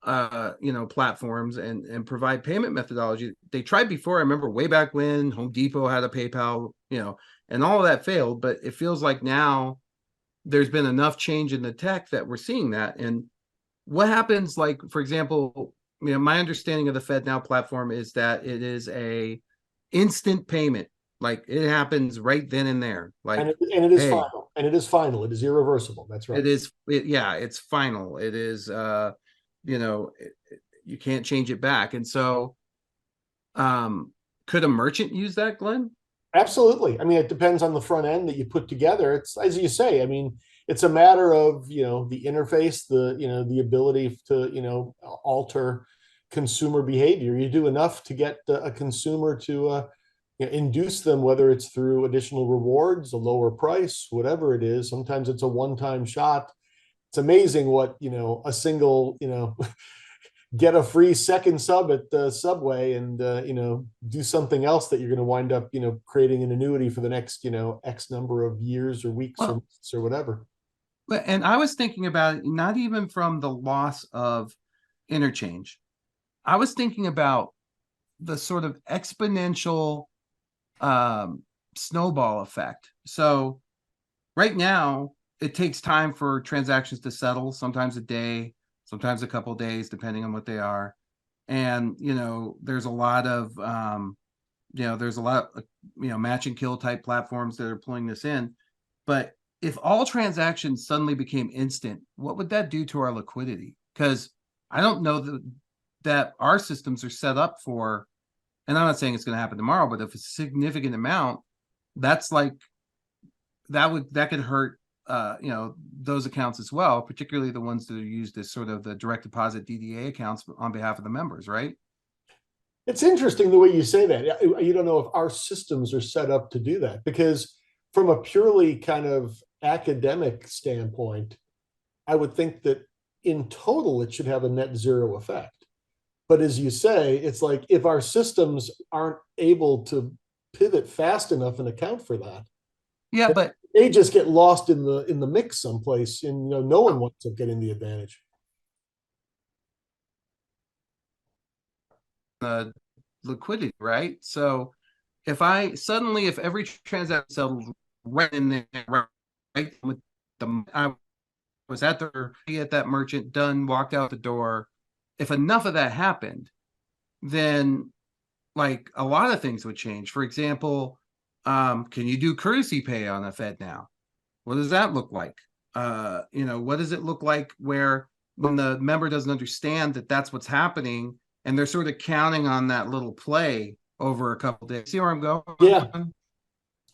platforms and provide payment methodology. They tried before. I remember way back when Home Depot had a PayPal, and all of that failed, but it feels like now there's been enough change in the tech that we're seeing that. And what happens, like, for example, my understanding of the FedNow platform is that it is a instant payment. Like, it happens right then and there. Like, and it is hey, final. And it is final. It is irreversible. That's right. It's final. It is, you can't change it back. And so, could a merchant use that, Glenn? Absolutely. I mean, it depends on the front end that you put together. It's, as you say, I mean, it's a matter of, the interface, the ability to, alter consumer behavior. You do enough to get a consumer to induce them, whether it's through additional rewards, a lower price, whatever it is. Sometimes it's a one-time shot. It's amazing what, a single, get a free second sub at the Subway and, do something else that you're going to wind up, creating an annuity for the next, X number of years or weeks or months or whatever. And I was thinking about it, not even from the loss of interchange. I was thinking about the sort of exponential snowball effect. So right now, it takes time for transactions to settle, sometimes a day, sometimes a couple of days, depending on what they are. And, there's a lot of, match and kill type platforms that are pulling this in. But if all transactions suddenly became instant, what would that do to our liquidity? Because I don't know that our systems are set up for, and I'm not saying it's going to happen tomorrow, but if it's a significant amount, that's like, that could hurt those accounts as well, particularly the ones that are used as sort of the direct deposit DDA accounts on behalf of the members, right? It's interesting the way you say that. You don't know if our systems are set up to do that, because from a purely kind of academic standpoint, I would think that in total it should have a net zero effect. But as you say, it's like, if our systems aren't able to pivot fast enough and account for that, yeah, but they just get lost in the mix someplace, and no one winds up getting the advantage. Liquidity, right? So if every transaction settled right in there, right with I was at that merchant, done, walked out the door. If enough of that happened, then like a lot of things would change. For example, can you do courtesy pay on a Fed now? What does that look like? What does it look like where when the member doesn't understand that that's what's happening and they're sort of counting on that little play over a couple days? See where I'm going? Yeah.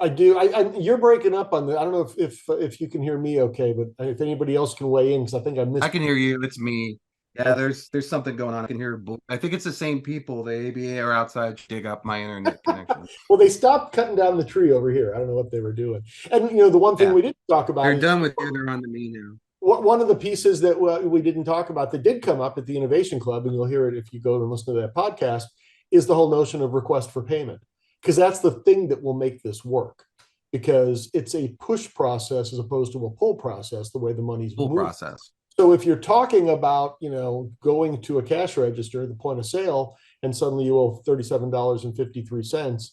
I do. You're breaking up on the. I don't know if you can hear me okay, but if anybody else can weigh in, because I think I missed. I can hear you. It's me. Yeah, there's something going on. I can hear. I think it's the same people. The ABA are outside to dig up my internet connection. Well, they stopped cutting down the tree over here. I don't know what they were doing. And the one thing we didn't talk about. They're done with you. They're on to me now. One of the pieces that we didn't talk about that did come up at the Innovation Club, and you'll hear it if you go and listen to that podcast, is the whole notion of request for payment, because that's the thing that will make this work. Because it's a push process as opposed to a pull process, the way the money's pull moved. process. So if you're talking about, going to a cash register, the point of sale, and suddenly you owe $37.53,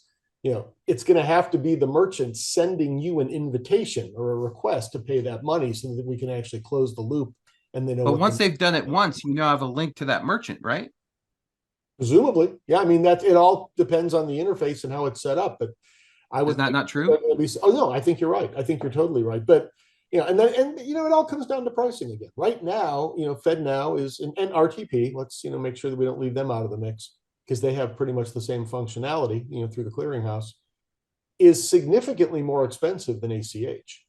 it's going to have to be the merchant sending you an invitation or a request to pay that money so that we can actually close the loop. And they know. But once they've done it once, have a link to that merchant, right? Presumably, yeah. I mean, it all depends on the interface and how it's set up, but I would. Is that not true? Oh no, I think you're right. I think you're totally right. But it all comes down to pricing again. Right now, FedNow is and RTP. Let's make sure that we don't leave them out of the mix, because they have pretty much the same functionality, through the clearinghouse, is significantly more expensive than ACH.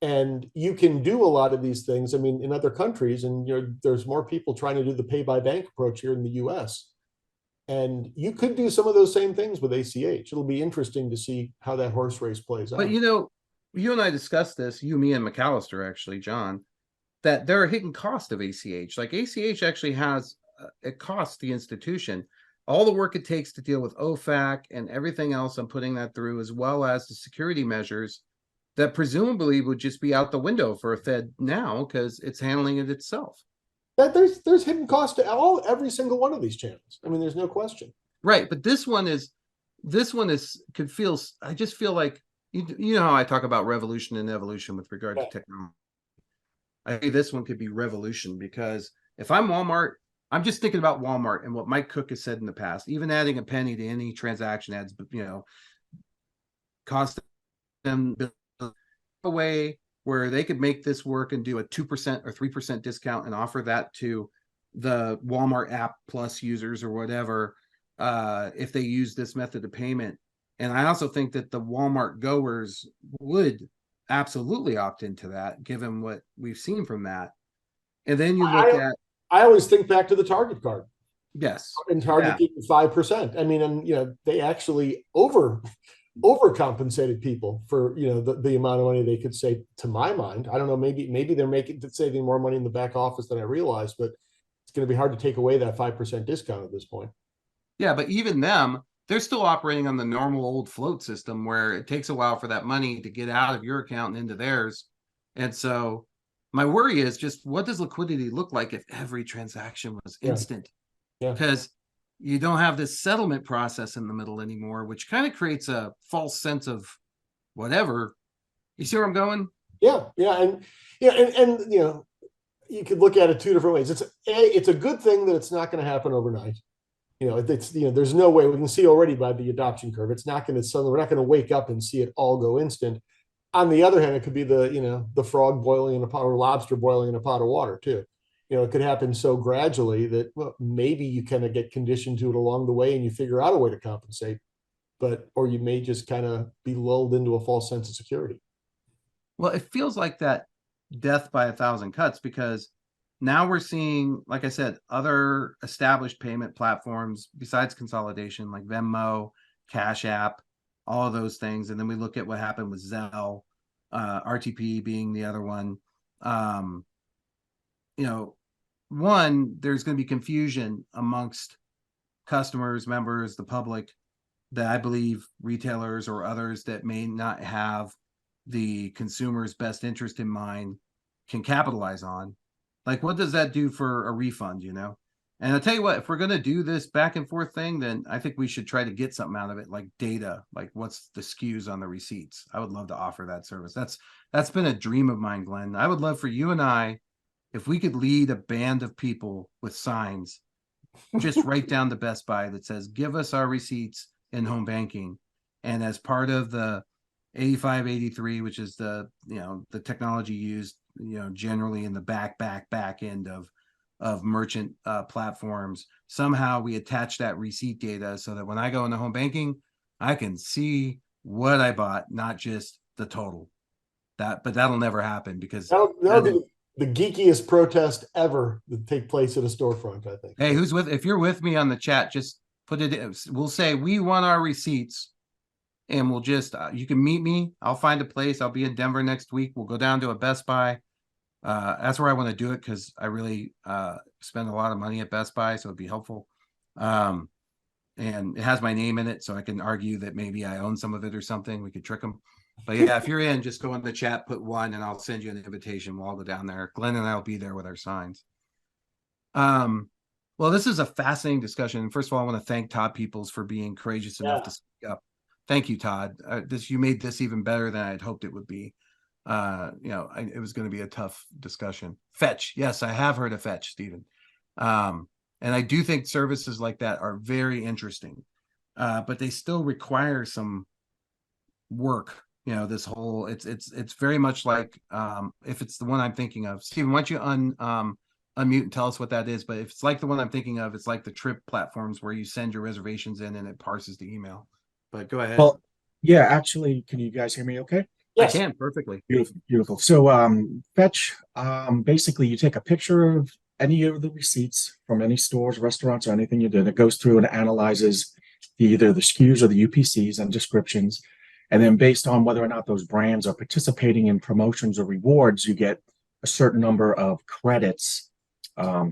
And you can do a lot of these things. I mean, in other countries, and there's more people trying to do the pay by bank approach here in the US. And you could do some of those same things with ACH. It'll be interesting to see how that horse race plays out. But you and I discussed this, you, me, and McAllister, actually, John, that there are hidden costs of ACH. Like ACH actually has, it costs the institution all the work it takes to deal with OFAC and everything else I'm putting that through, as well as the security measures that presumably would just be out the window for a Fed now because it's handling it itself. That there's hidden cost to every single one of these channels. I mean, there's no question. Right, but this one could feel. I just feel like you know how I talk about revolution and evolution with regard to technology. I think this one could be revolution, because if I'm Walmart, I'm just thinking about Walmart and what Mike Cook has said in the past. Even adding a penny to any transaction adds, cost them a way where they could make this work and do a 2% or 3% discount and offer that to the Walmart app plus users or whatever, if they use this method of payment. And I also think that the Walmart goers would absolutely opt into that, given what we've seen from that. And then you look at. I always think back to the Target card. Yes. And Target gave 5%. I mean, and they actually overcompensated people for the amount of money they could save. To my mind, I don't know, maybe they're saving more money in the back office than I realized, but it's going to be hard to take away that 5% discount at this point. Yeah, but even them, they're still operating on the normal old float system where it takes a while for that money to get out of your account and into theirs. And so my worry is just, what does liquidity look like if every transaction was instant? Yeah. Because you don't have this settlement process in the middle anymore, which kind of creates a false sense of whatever. You see where I'm going? Yeah. And you could look at it two different ways. It's a good thing that it's not going to happen overnight. There's no way. We can see already by the adoption curve, it's not going to suddenly, we're not going to wake up and see it all go instant. On the other hand, it could be the frog boiling in a pot, or lobster boiling in a pot of water too. It could happen so gradually that maybe you kind of get conditioned to it along the way and you figure out a way to compensate, or you may just kind of be lulled into a false sense of security. Well, it feels like that death by 1,000 cuts, because now we're seeing, like I said, other established payment platforms besides consolidation, like Venmo, Cash App, all of those things. And then we look at what happened with Zelle, RTP being the other one. One, there's going to be confusion amongst customers, members, the public, that I believe retailers or others that may not have the consumer's best interest in mind can capitalize on. Like, what does that do for a refund? And I'll tell you what, if we're gonna do this back and forth thing, then I think we should try to get something out of it, like data, like what's the SKUs on the receipts. I would love to offer that service. That's been a dream of mine, Glenn. I would love for you and I, if we could lead a band of people with signs, just right down to Best Buy that says, give us our receipts in home banking. And as part of the 8583, which is the technology used, generally in the back end of merchant platforms, somehow we attach that receipt data so that when I go into home banking, I can see what I bought, not just the total. But that'll never happen because that'll be the geekiest protest ever that take place at a storefront, I think. Hey, if you're with me on the chat, just put it in. We'll say we want our receipts, and we'll just you can meet me. I'll find a place. I'll be in Denver next week. We'll go down to a Best Buy. That's where I want to do it because I really spend a lot of money at Best Buy, so it'd be helpful. And it has my name in it, so I can argue that maybe I own some of it or something. We could trick them. But yeah, if you're in, just go in the chat, put 1, and I'll send you an invitation. We'll all go down there. Glenn and I will be there with our signs. Well, this is a fascinating discussion. First of all, I want to thank Todd Peoples for being courageous enough to speak up. Thank you, Todd. You made this even better than I had hoped it would be. It was going to be a tough discussion. Fetch. Yes, I have heard of Fetch, Stephen. And I do think services like that are very interesting. But they still require some work. This whole it's very much like if it's the one I'm thinking of. Stephen, why don't you unmute and tell us what that is? But if it's like the one I'm thinking of, it's like the trip platforms where you send your reservations in and it parses the email. But go ahead. Well, yeah, actually, can you guys hear me okay? Yes. I can perfectly. Beautiful. So Fetch, basically you take a picture of any of the receipts from any stores, restaurants, or anything you did. It goes through and analyzes either the SKUs or the UPCs and descriptions. And then based on whether or not those brands are participating in promotions or rewards, you get a certain number of credits,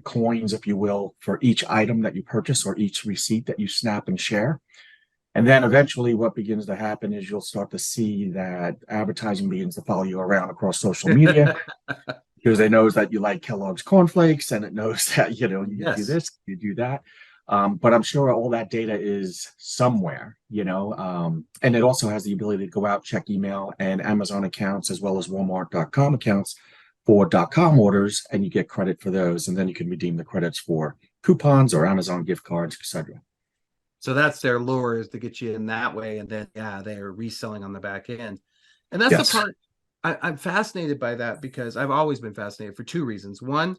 coins, if you will, for each item that you purchase or each receipt that you snap and share. And then eventually what begins to happen is you'll start to see that advertising begins to follow you around across social media because it knows that you like Kellogg's cornflakes and it knows that, you do this, you do that. But I'm sure all that data is somewhere, and it also has the ability to go out, check email and Amazon accounts as well as Walmart.com accounts for .com orders, and you get credit for those. And then you can redeem the credits for coupons or Amazon gift cards, etc. So that's their lure, is to get you in that way. And then, they are reselling on the back end. And that's the part I'm fascinated by that because I've always been fascinated for 2 reasons. One,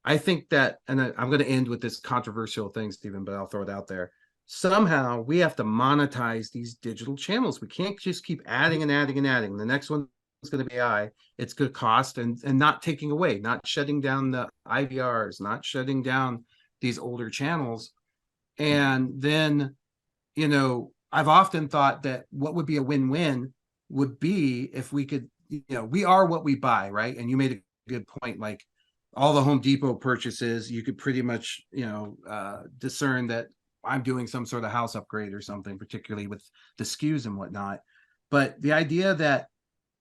I think that, and I'm going to end with this controversial thing, Stephen, but I'll throw it out there. Somehow we have to monetize these digital channels. We can't just keep adding and adding and adding. The next one is going to be AI. It's good cost and not taking away, not shutting down the IVRs, not shutting down these older channels. And then, I've often thought that what would be a win-win would be if we could, we are what we buy, right? And you made a good point, like all the Home Depot purchases, you could pretty much, discern that I'm doing some sort of house upgrade or something, particularly with the SKUs and whatnot. But the idea that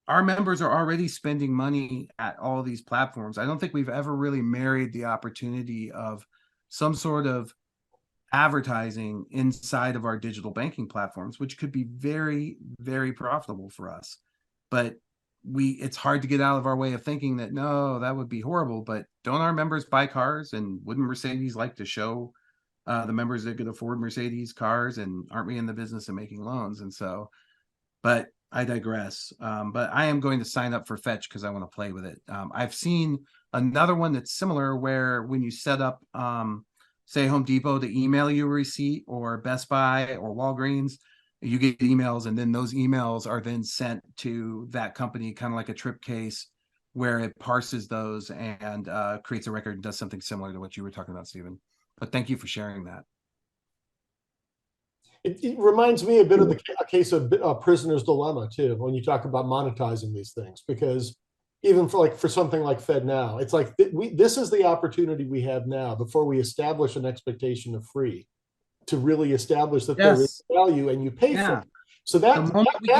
our members are already spending money at all these platforms, I don't think we've ever really married the opportunity of some sort of advertising inside of our digital banking platforms, which could be very, very profitable for us. But it's hard to get out of our way of thinking that, no, that would be horrible. But don't our members buy cars? And wouldn't Mercedes like to show the members that could afford Mercedes cars? And aren't we in the business of making loans? And so, but I digress. But I am going to sign up for Fetch because I want to play with it. I've seen another one that's similar where when you set up, say Home Depot to email you a receipt, or Best Buy or Walgreens, you get emails, and then those emails are then sent to that company, kind of like a trip case, where it parses those and creates a record and does something similar to what you were talking about, Stephen. But thank you for sharing that. It reminds me a bit of a case of Prisoner's Dilemma too, when you talk about monetizing these things, because even for something like FedNow, it's like this is the opportunity we have now before we establish an expectation of free, to really establish that there is value and you pay for it. So that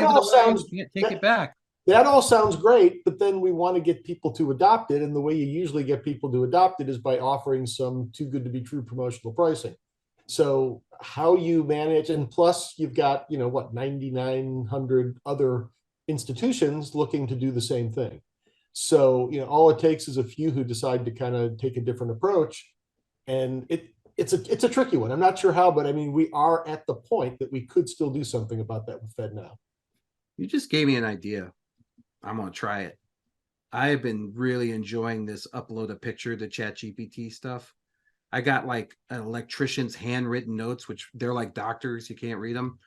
all sounds, you can't take it back. that all sounds great, but then we want to get people to adopt it. And the way you usually get people to adopt it is by offering some too good to be true promotional pricing. So how you manage, and plus you've got, 9,900 other institutions looking to do the same thing. So, all it takes is a few who decide to kind of take a different approach. And it's a tricky one. I'm not sure how, but I mean, we are at the point that we could still do something about that with FedNow. You just gave me an idea. I'm gonna try it. I have been really enjoying this upload a picture to ChatGPT stuff. I got like an electrician's handwritten notes, which they're like doctors, you can't read them.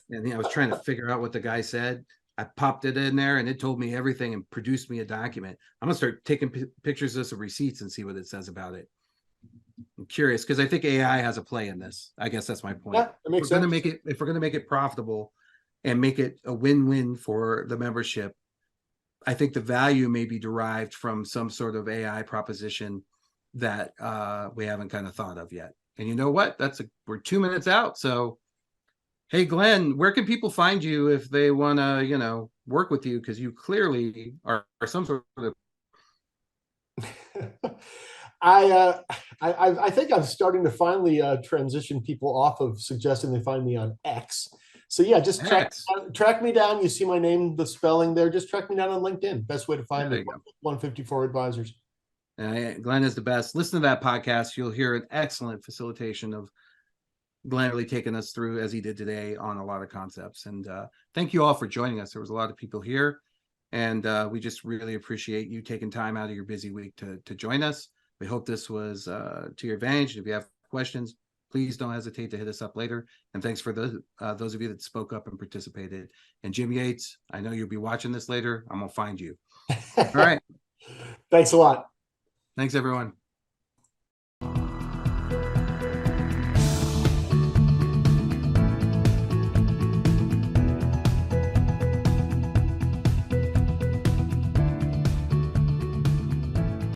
And I was trying to figure out what the guy said. I popped it in there and it told me everything and produced me a document. I'm gonna start taking pictures of some receipts and see what it says about it. I'm curious because I think AI has a play in this. I guess that's my point. Yeah, that makes If we're gonna sense. make it, if we're gonna make it profitable and make it a win-win for the membership, I think the value may be derived from some sort of AI proposition that we haven't kind of thought of yet. And you know what? We're 2 minutes out. So, hey, Glenn, where can people find you if they want to, work with you? Because you clearly are some sort of. I think I'm starting to finally transition people off of suggesting they find me on X. So yeah, just X. track me down. You see my name, the spelling there. Just track me down on LinkedIn. Best way to find There me. you go. 154 Advisors. Glenn is the best. Listen to that podcast. You'll hear an excellent facilitation of Glenn really taking us through, as he did today, on a lot of concepts. And thank you all for joining us. There was a lot of people here, and we just really appreciate you taking time out of your busy week to join us. We hope this was to your advantage. If you have questions, please don't hesitate to hit us up later. And thanks for those of you that spoke up and participated. And Jim Yates, I know you'll be watching this later. I'm going to find you. All right. Thanks a lot. Thanks, everyone.